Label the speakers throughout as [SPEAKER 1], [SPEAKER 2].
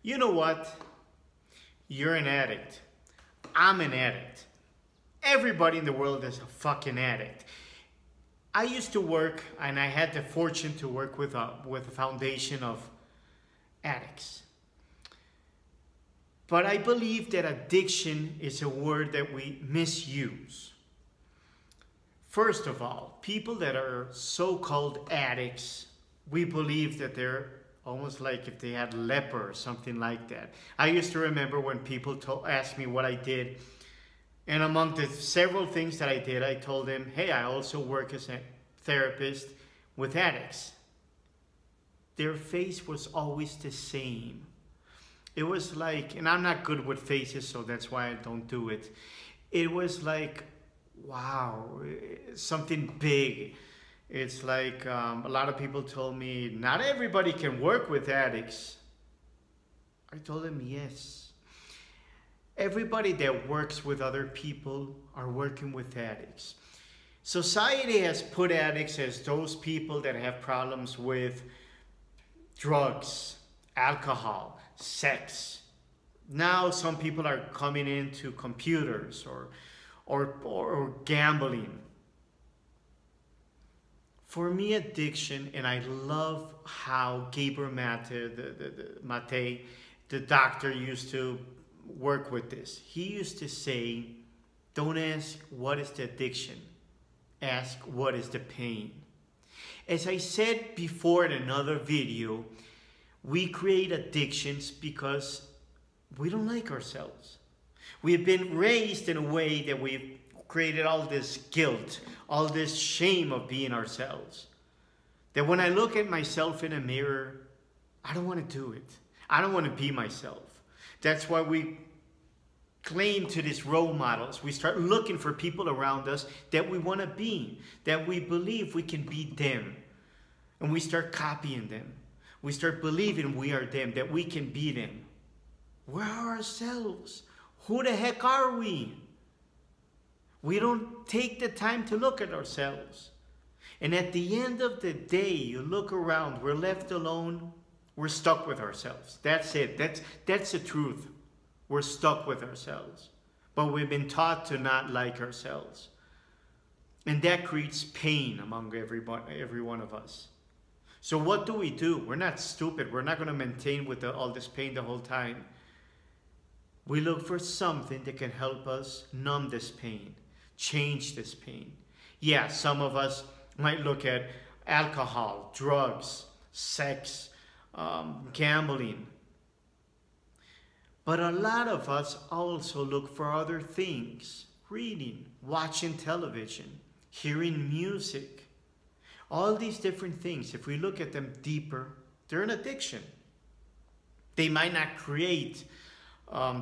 [SPEAKER 1] You know what? You're an addict. I'm an addict. Everybody in the world is a fucking addict. I used to work, and I had the fortune to work with a foundation of addicts. But I believe that addiction is a word that we misuse. First of all, people that are so-called addicts, we believe that they're almost like if they had leper or something like that. I used to remember when people asked me what I did, and among the several things that I did, I told them, hey, I also work as a therapist with addicts. Their face was always the same. It was like, and I'm not good with faces, so that's why I don't do it. It was like, wow, something big. It's like a lot of people told me, not everybody can work with addicts. I told them, yes. Everybody that works with other people are working with addicts. Society has put addicts as those people that have problems with drugs, alcohol, sex. Now some people are coming into computers or gambling. For me, addiction, and I love how Gabriel Mate, the doctor, used to work with this. He used to say, don't ask what is the addiction, ask what is the pain. As I said before in another video, we create addictions because we don't like ourselves. We have been raised in a way that we've created all this guilt, all this shame of being ourselves. That when I look at myself in a mirror, I don't want to do it. I don't want to be myself. That's why we cling to these role models. We start looking for people around us that we want to be, that we believe we can be them. And we start copying them. We start believing we are them, that we can be them. Where are ourselves? Who the heck are we? We don't take the time to look at ourselves. And at the end of the day, you look around, we're left alone, we're stuck with ourselves. That's it. That's the truth. We're stuck with ourselves. But we've been taught to not like ourselves. And that creates pain among every one of us. So what do? We're not stupid. We're not going to maintain with all this pain the whole time. We look for something that can help us numb this pain, change this pain. Yeah, some of us might look at alcohol, drugs, sex, gambling. But a lot of us also look for other things, reading, watching television, hearing music. All these different things, if we look at them deeper, they're an addiction. They might not create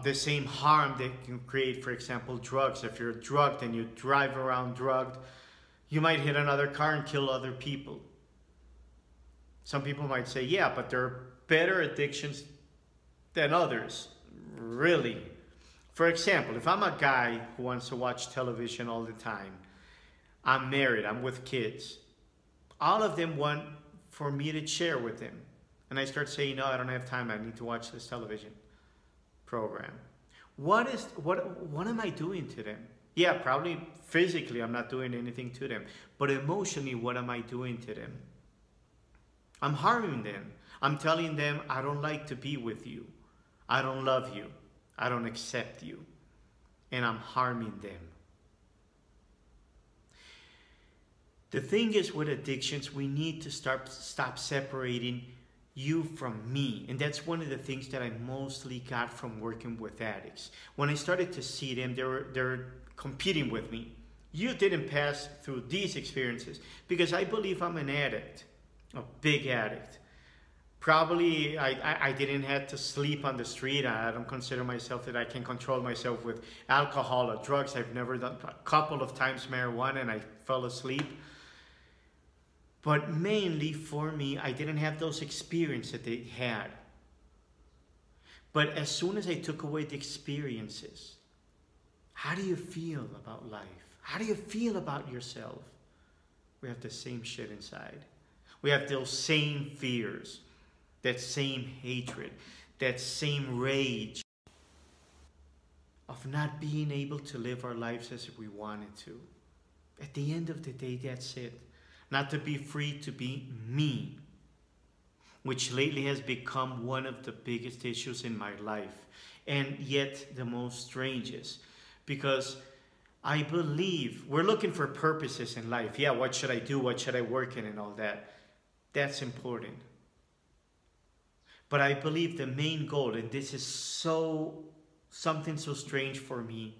[SPEAKER 1] the same harm they can create, for example, drugs. If you're drugged and you drive around drugged, you might hit another car and kill other people. Some people might say, yeah, but there are better addictions than others. Really? For example, if I'm a guy who wants to watch television all the time, I'm married, I'm with kids, all of them want for me to share with them. And I start saying, no, I don't have time, I need to watch this television program. What am I doing to them? Yeah, probably physically I'm not doing anything to them, but emotionally, what am I doing to them? I'm harming them. I'm telling them, I don't like to be with you. I don't love you. I don't accept you. And I'm harming them. The thing is with addictions, we need to stop separating you from me. And that's one of the things that I mostly got from working with addicts. When I started to see them, they're competing with me. You didn't pass through these experiences because I believe I'm an addict, a big addict. Probably I didn't have to sleep on the street. I don't consider myself that I can control myself with alcohol or drugs. I've never done a couple of times marijuana and I fell asleep. But mainly for me, I didn't have those experiences that they had. But as soon as I took away the experiences, how do you feel about life? How do you feel about yourself? We have the same shit inside. We have those same fears, that same hatred, that same rage of not being able to live our lives as we wanted to. At the end of the day, that's it. Not to be free to be me, which lately has become one of the biggest issues in my life, and yet the most strangest, because I believe we're looking for purposes in life. Yeah, what should I do? What should I work in and all that? That's important. But I believe the main goal, and this is something so strange for me,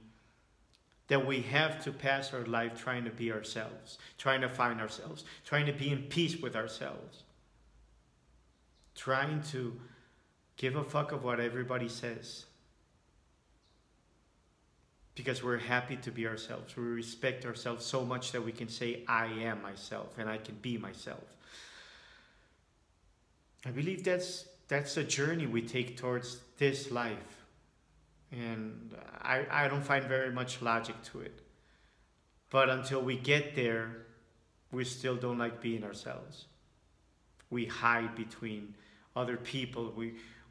[SPEAKER 1] that we have to pass our life trying to be ourselves, trying to find ourselves, trying to be in peace with ourselves, trying to give a fuck of what everybody says. Because we're happy to be ourselves. We respect ourselves so much that we can say, I am myself and I can be myself. I believe that's the journey we take towards this life. And I don't find very much logic to it. But until we get there, we still don't like being ourselves. We hide between other people.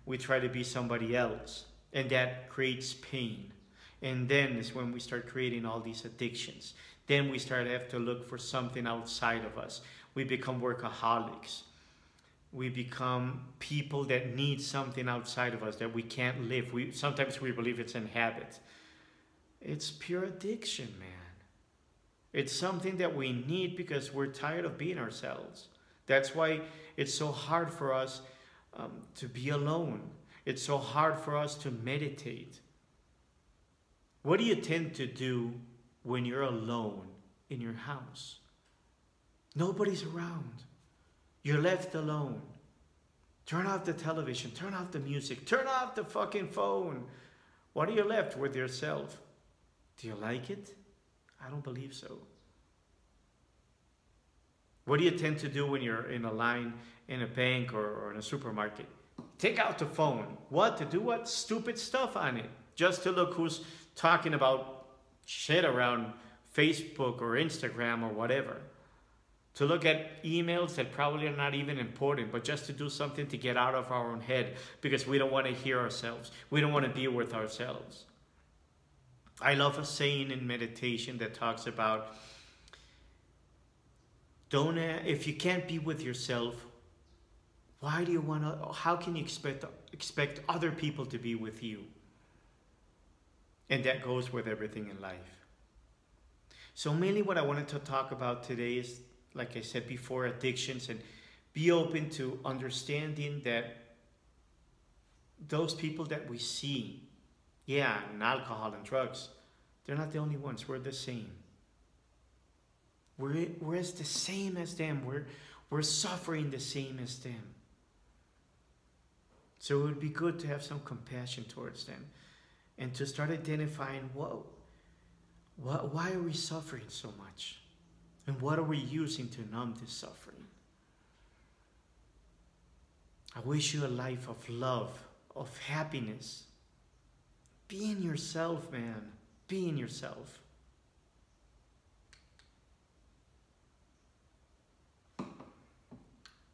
[SPEAKER 1] We try to be somebody else. And that creates pain. And then is when we start creating all these addictions. Then we start to have to look for something outside of us. We become workaholics. We become people that need something outside of us that we can't live. Sometimes we believe it's in habit. It's pure addiction, man. It's something that we need because we're tired of being ourselves. That's why it's so hard for us to be alone. It's so hard for us to meditate. What do you tend to do when you're alone in your house? Nobody's around. You're left alone. Turn off the television. Turn off the music. Turn off the fucking phone. What are you left with yourself? Do you like it? I don't believe so. What do you tend to do when you're in a line in a bank or in a supermarket? Take out the phone. What? To do what? Stupid stuff on it. Just to look who's talking about shit around Facebook or Instagram or whatever. To look at emails that probably are not even important, but just to do something to get out of our own head because we don't want to hear ourselves. We don't want to be with ourselves. I love a saying in meditation that talks about, if you can't be with yourself, why do you want to, how can you expect other people to be with you? And that goes with everything in life. So mainly what I wanted to talk about today is, like I said before, addictions, and be open to understanding that those people that we see, yeah, in alcohol and drugs, they're not the only ones. We're the same. We're as the same as them. We're suffering the same as them. So it would be good to have some compassion towards them and to start identifying, why are we suffering so much? And what are we using to numb this suffering? I wish you a life of love, of happiness. Being yourself, man. Being yourself.